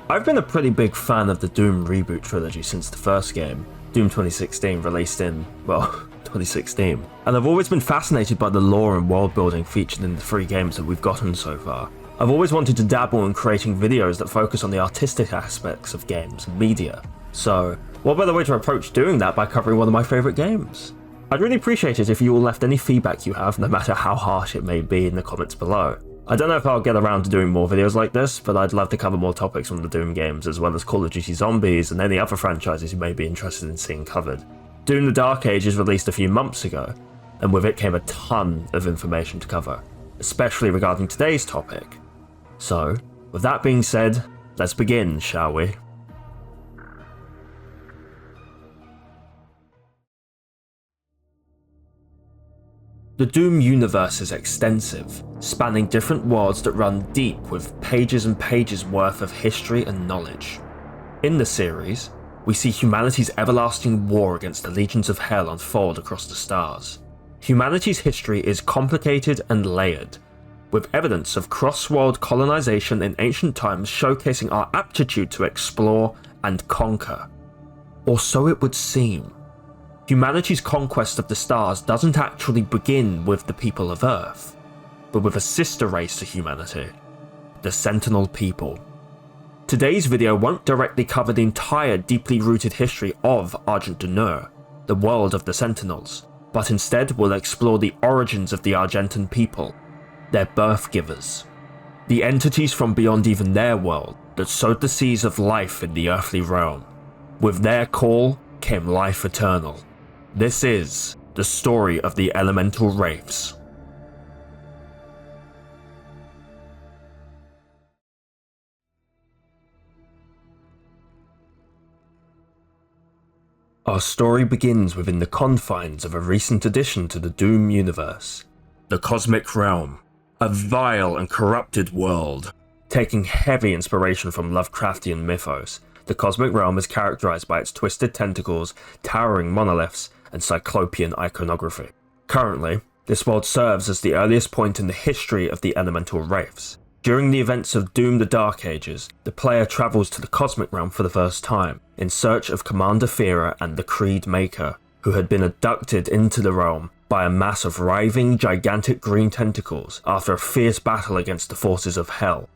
I've been a pretty big fan of the Doom reboot trilogy since the first game, Doom 2016, released in, well, 2016, and I've always been fascinated by the lore and world building featured in the 3 games that we've gotten so far. I've always wanted to dabble in creating videos that focus on the artistic aspects of games and media, so what better way to approach doing that by covering one of my favourite games? I'd really appreciate it if you all left any feedback you have, no matter how harsh it may be, in the comments below. I don't know if I'll get around to doing more videos like this, but I'd love to cover more topics from the Doom games, as well as Call of Duty Zombies and any other franchises you may be interested in seeing covered. Doom the Dark Ages released a few months ago, and with it came a ton of information to cover, especially regarding today's topic. So, with that being said, let's begin, shall we? The Doom universe is extensive, spanning different worlds that run deep with pages and pages worth of history and knowledge. In the series, we see humanity's everlasting war against the legions of hell unfold across the stars. Humanity's history is complicated and layered, with evidence of cross-world colonization in ancient times showcasing our aptitude to explore and conquer. Or so it would seem. Humanity's conquest of the stars doesn't actually begin with the people of Earth, but with a sister race to humanity, the Sentinel people. Today's video won't directly cover the entire deeply rooted history of Argent du Nord, the world of the Sentinels, but instead will explore the origins of the Argentine people, their birth givers, the entities from beyond even their world that sowed the seeds of life in the earthly realm. With their call came life eternal. This is the story of the elemental Wraiths. Our story begins within the confines of a recent addition to the Doom universe, the Cosmic Realm, a vile and corrupted world. Taking heavy inspiration from Lovecraftian mythos, the Cosmic Realm is characterized by its twisted tentacles, towering monoliths, and cyclopean iconography. Currently, this world serves as the earliest point in the history of the elemental Wraiths. During the events of Doom the Dark Ages, the player travels to the Cosmic Realm for the first time, in search of Commander Fearer and the Creed Maker, who had been abducted into the realm by a mass of writhing, gigantic green tentacles after a fierce battle against the forces of Hell.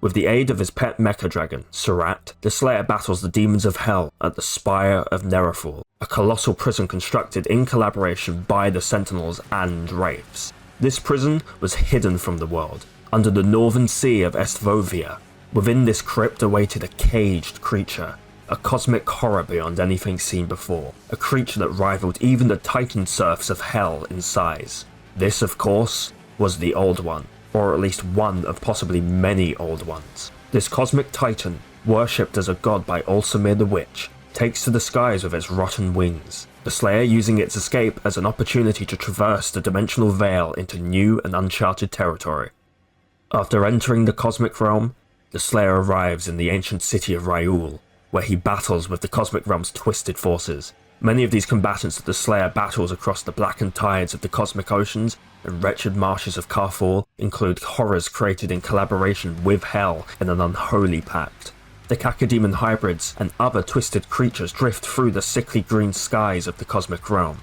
With the aid of his pet mecha dragon, Surat, the Slayer battles the demons of Hell at the Spire of Neraful, a colossal prison constructed in collaboration by the Sentinels and Wraiths. This prison was hidden from the world, under the northern sea of Estvovia. Within this crypt awaited a caged creature, a cosmic horror beyond anything seen before, a creature that rivaled even the titan serfs of Hell in size. This, of course, was the Old One, or at least one of possibly many Old Ones. This cosmic titan, worshipped as a god by Ulsamir the Witch, takes to the skies with its rotten wings, the Slayer using its escape as an opportunity to traverse the dimensional veil into new and uncharted territory. After entering the Cosmic Realm, the Slayer arrives in the ancient city of Ryul, where he battles with the Cosmic Realm's twisted forces. Many of these combatants that the Slayer battles across the blackened tides of the cosmic oceans and wretched marshes of Carfor include horrors created in collaboration with Hell in an unholy pact. The Cacodemon hybrids and other twisted creatures drift through the sickly green skies of the Cosmic Realm,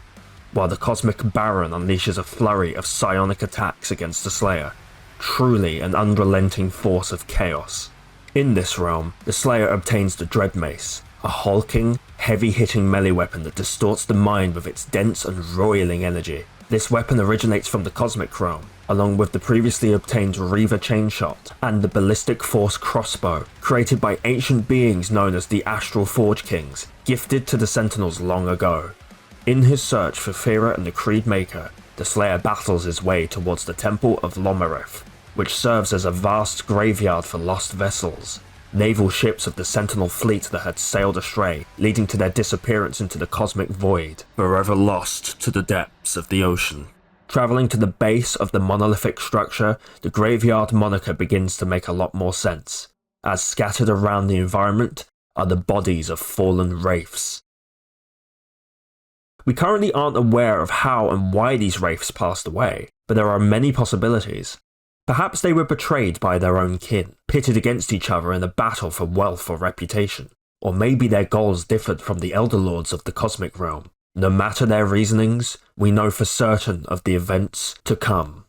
while the Cosmic Baron unleashes a flurry of psionic attacks against the Slayer, truly an unrelenting force of chaos. In this realm, the Slayer obtains the Dread Mace, a hulking, heavy-hitting melee weapon that distorts the mind with its dense and roiling energy. This weapon originates from the Cosmic Realm, along with the previously obtained Reaver Chainshot and the Ballistic Force Crossbow, created by ancient beings known as the Astral Forge Kings, gifted to the Sentinels long ago. In his search for Fearer and the Creed Maker, the Slayer battles his way towards the Temple of Lomareth, which serves as a vast graveyard for lost vessels, naval ships of the Sentinel fleet that had sailed astray, leading to their disappearance into the cosmic void, forever lost to the depths of the ocean. Travelling to the base of the monolithic structure, the graveyard moniker begins to make a lot more sense, as scattered around the environment are the bodies of fallen Wraiths. We currently aren't aware of how and why these Wraiths passed away, but there are many possibilities. Perhaps they were betrayed by their own kin, pitted against each other in a battle for wealth or reputation. Or maybe their goals differed from the Elder Lords of the Cosmic Realm. No matter their reasonings, we know for certain of the events to come.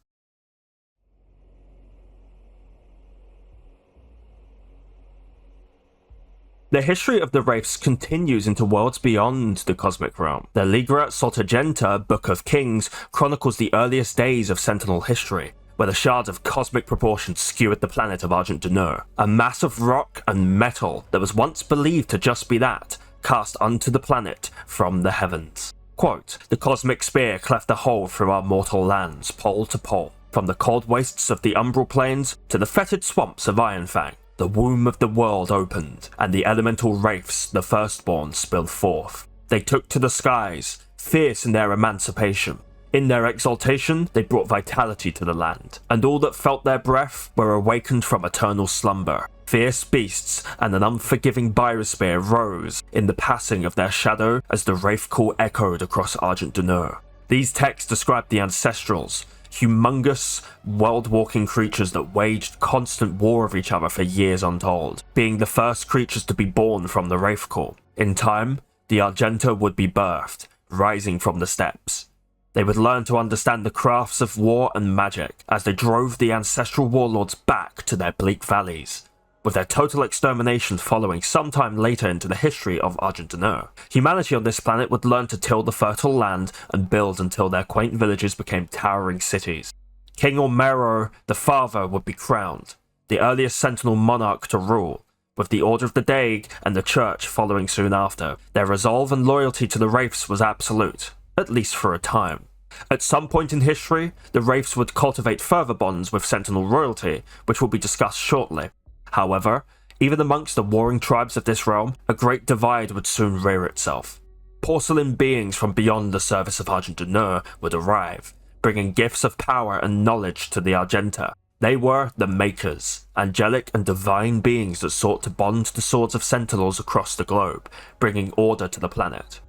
The history of the Wraiths continues into worlds beyond the Cosmic Realm. The Ligra Soltagenta Book of Kings chronicles the earliest days of Sentinel history, where the shards of cosmic proportions skewered the planet of Argent D'Nur, a mass of rock and metal that was once believed to just be that, cast unto the planet from the heavens. Quote, "The cosmic spear cleft a hole through our mortal lands, pole to pole, from the cold wastes of the umbral plains to the fetid swamps of Ironfang. The womb of the world opened, and the elemental wraiths, the firstborn, spilled forth. They took to the skies, fierce in their emancipation. In their exaltation, they brought vitality to the land, and all that felt their breath were awakened from eternal slumber. Fierce beasts and an unforgiving biosphere rose in the passing of their shadow as the wraith call echoed across Argent D'Nur. These texts describe the ancestrals, humongous, world-walking creatures that waged constant war of each other for years untold, being the first creatures to be born from the Wraith Call. In time, the Argenta would be birthed, rising from the steppes. They would learn to understand the crafts of war and magic as they drove the ancestral warlords back to their bleak valleys, with their total extermination following sometime later into the history of Argent D'Nur. Humanity on this planet would learn to till the fertile land and build until their quaint villages became towering cities. King Ormero the Father would be crowned, the earliest Sentinel monarch to rule, with the Order of the Dague and the Church following soon after. Their resolve and loyalty to the Wraiths was absolute, at least for a time. At some point in history, the Wraiths would cultivate further bonds with Sentinel royalty, which will be discussed shortly. However, even amongst the warring tribes of this realm, a great divide would soon rear itself. Porcelain beings from beyond the service of Argent D'Nur would arrive, bringing gifts of power and knowledge to the Argenta. They were the Makers, angelic and divine beings that sought to bond the swords of Sentinels across the globe, bringing order to the planet.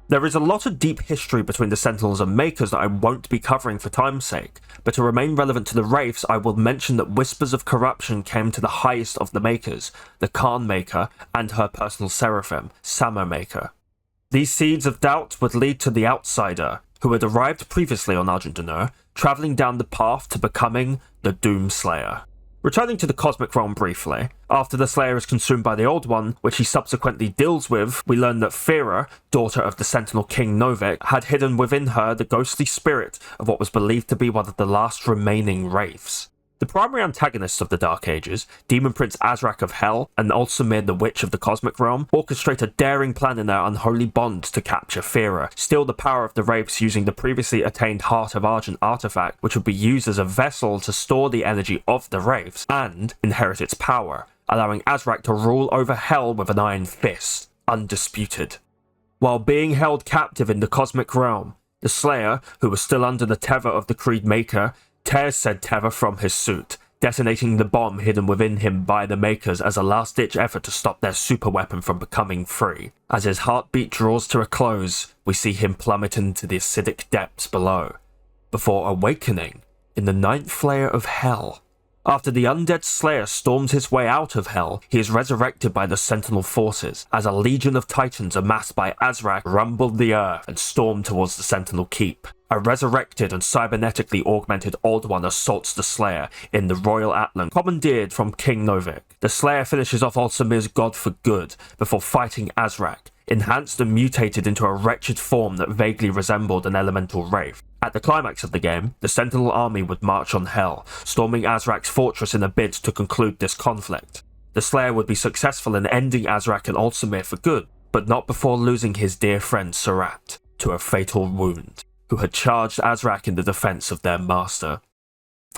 There is a lot of deep history between the Sentinels and Makers that I won't be covering for time's sake, but to remain relevant to the Wraiths, I will mention that whispers of corruption came to the highest of the Makers, the Khan Maker and her personal seraphim, Sammer Maker. These seeds of doubt would lead to the Outsider, who had arrived previously on Argent D'Nur, travelling down the path to becoming the Doomslayer. Returning to the Cosmic Realm briefly, after the Slayer is consumed by the Old One, which he subsequently deals with, we learn that Fira, daughter of the Sentinel King Novik, had hidden within her the ghostly spirit of what was believed to be one of the last remaining Wraiths. The primary antagonists of the Dark Ages, Demon Prince Azrak of Hell and Ulsamir the Witch of the Cosmic Realm, orchestrate a daring plan in their unholy bond to capture Fira, steal the power of the Wraiths using the previously attained Heart of Argent artifact, which would be used as a vessel to store the energy of the Wraiths, and inherit its power, allowing Azrak to rule over Hell with an iron fist, undisputed. While being held captive in the Cosmic Realm, the Slayer, who was still under the tether of the Creed Maker, tears said tether from his suit, detonating the bomb hidden within him by the Makers as a last-ditch effort to stop their superweapon from becoming free. As his heartbeat draws to a close, we see him plummet into the acidic depths below, before awakening in the 9th layer of Hell. After the undead Slayer storms his way out of Hell, he is resurrected by the Sentinel forces, as a legion of Titans amassed by Azrak rumbled the earth and stormed towards the Sentinel Keep. A resurrected and cybernetically augmented Old One assaults the Slayer in the Royal Atlan, commandeered from King Novik. The Slayer finishes off Ulsamir's god for good, before fighting Azrak, enhanced and mutated into a wretched form that vaguely resembled an elemental wraith. At the climax of the game, the Sentinel army would march on Hell, storming Azrak's fortress in a bid to conclude this conflict. The Slayer would be successful in ending Azrak and Ulsamir for good, but not before losing his dear friend Surat to a fatal wound, who had charged Azrak in the defense of their master.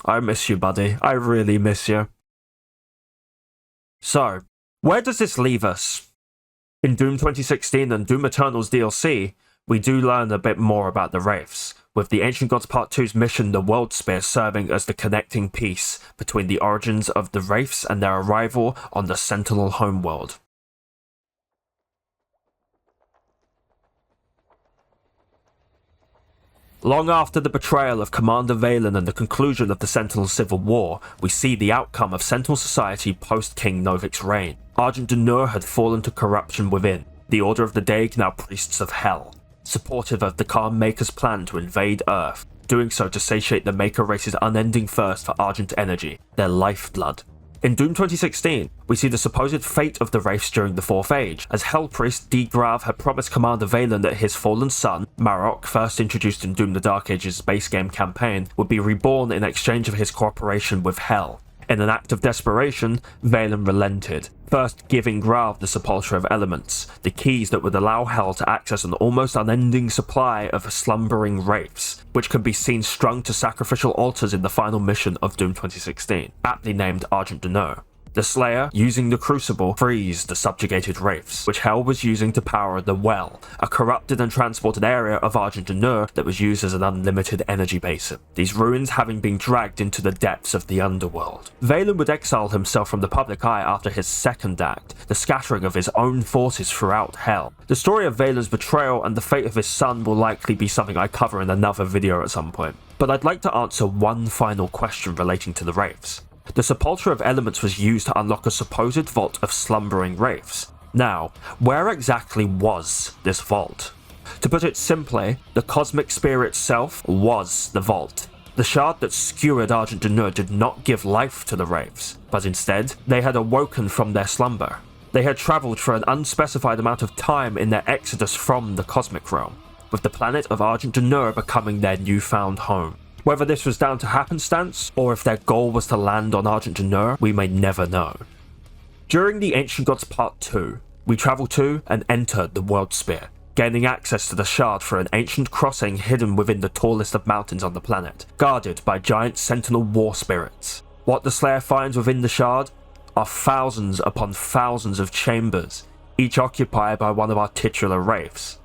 I miss you, buddy. I really miss you. So, where does this leave us? In Doom 2016 and Doom Eternal's DLC, we do learn a bit more about the Wraiths, with the Ancient Gods Part 2's mission The World Spear serving as the connecting piece between the origins of the Wraiths and their arrival on the Sentinel homeworld. Long after the betrayal of Commander Valen and the conclusion of the Sentinel Civil War, we see the outcome of Sentinel society post-King Novik's reign. Argent D'Nur had fallen to corruption within, the Order of the Daig now priests of hell, supportive of the Khan Maker's plan to invade Earth, doing so to satiate the Maker race's unending thirst for Argent energy, their lifeblood. In Doom 2016, we see the supposed fate of the Wraiths during the Fourth Age, as Hell Priest D. Grav had promised Commander Valen that his fallen son, Marok, first introduced in Doom the Dark Ages base game campaign, would be reborn in exchange of his cooperation with Hell. In an act of desperation, Valen relented, first giving Grav the Sepulchre of Elements, the keys that would allow Hell to access an almost unending supply of slumbering wraiths, which can be seen strung to sacrificial altars in the final mission of Doom 2016, aptly named Argent D'Nur. The Slayer, using the Crucible, frees the subjugated Wraiths, which Hell was using to power the Well, a corrupted and transported area of Argent D'Nur that was used as an unlimited energy basin, these ruins having been dragged into the depths of the underworld. Valen would exile himself from the public eye after his second act, the scattering of his own forces throughout Hell. The story of Valen's betrayal and the fate of his son will likely be something I cover in another video at some point, but I'd like to answer one final question relating to the Wraiths. The Sepulchre of Elements was used to unlock a supposed vault of slumbering wraiths. Now, where exactly was this vault? To put it simply, the Cosmic Spear itself was the vault. The shard that skewered Argent D'Nur did not give life to the wraiths, but instead, they had awoken from their slumber. They had travelled for an unspecified amount of time in their exodus from the Cosmic Realm, with the planet of Argent D'Nur becoming their newfound home. Whether this was down to happenstance, or if their goal was to land on Argent D'Nur, we may never know. During the Ancient Gods Part 2, we travel to and enter the World Spear, gaining access to the shard for an ancient crossing hidden within the tallest of mountains on the planet, guarded by giant sentinel war spirits. What the Slayer finds within the shard are thousands upon thousands of chambers, each occupied by one of our titular wraiths.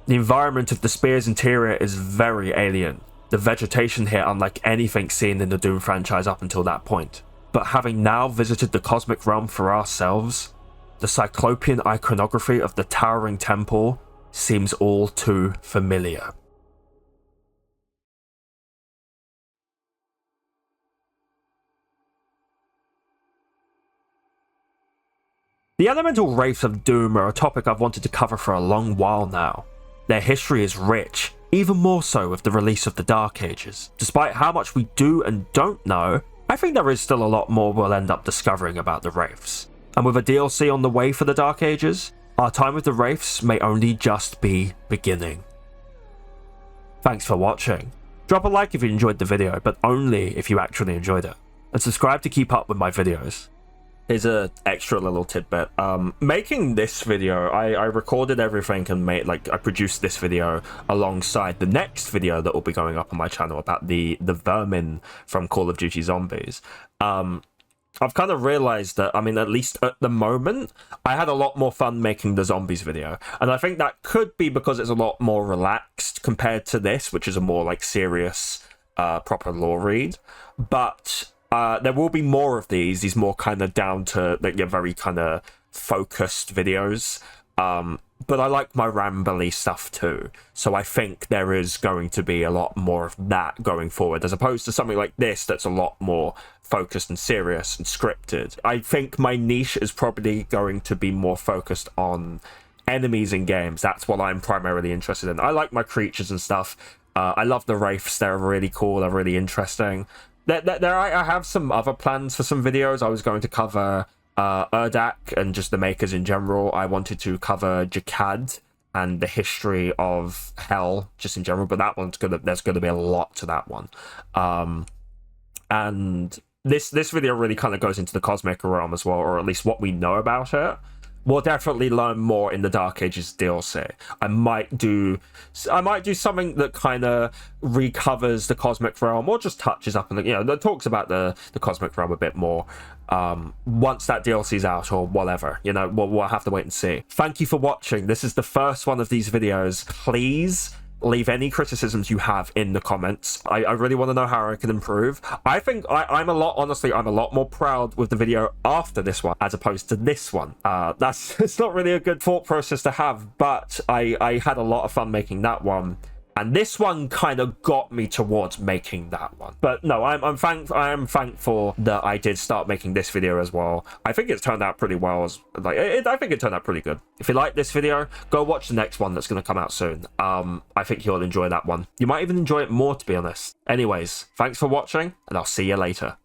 The environment of the spear's interior is very alien, the vegetation here unlike anything seen in the Doom franchise up until that point. But having now visited the Cosmic Realm for ourselves, the Cyclopean iconography of the towering temple seems all too familiar. The elemental wraiths of Doom are a topic I've wanted to cover for a long while now. Their history is rich, even more so with the release of the Dark Ages. Despite how much we do and don't know, I think there is still a lot more we'll end up discovering about the Wraiths. And with a DLC on the way for the Dark Ages, our time with the Wraiths may only just be beginning. Thanks for watching. Drop a like if you enjoyed the video, but only if you actually enjoyed it. And subscribe to keep up with my videos. Here's an extra little tidbit. Making this video, I recorded everything and I produced this video alongside the next video that will be going up on my channel about the vermin from Call of Duty Zombies. I've kind of realized that, at least at the moment, I had a lot more fun making the zombies video. And I think that could be because it's a lot more relaxed compared to this, which is a more serious, proper lore read. But there will be more of these more kind of down to very kind of focused videos. But I like my rambly stuff too. So I think there is going to be a lot more of that going forward, as opposed to something like this that's a lot more focused and serious and scripted. I think my niche is probably going to be more focused on enemies in games. That's what I'm primarily interested in. I like my creatures and stuff. I love the Wraiths. They're really cool. They're really interesting. I have some other plans for some videos. I was going to cover Urdak and just the Makers in general. I wanted to cover Jakad and the history of Hell just in general, but that one's there's gonna be a lot to that one. And this video really kind of goes into the Cosmic Realm as well, or at least what we know about it. We'll definitely learn more in the Dark Ages DLC. I might do something that kind of recovers the Cosmic Realm, or just touches up on that talks about the Cosmic Realm a bit more once that DLC's out, or whatever. We'll have to wait and see. Thank you for watching. This is the first one of these videos. Please leave any criticisms you have in the comments. I really want to know how I can improve. I think I'm a lot more proud with the video after this one as opposed to this one. It's not really a good thought process to have, but I had a lot of fun making that one, and this one kind of got me towards making that one. But no, I am thankful that I did start making this video as well. I think it's turned out pretty well. I think it turned out pretty good. If you like this video, go watch the next one that's going to come out soon. I think you'll enjoy that one. You might even enjoy it more, to be honest. Anyways, thanks for watching, and I'll see you later.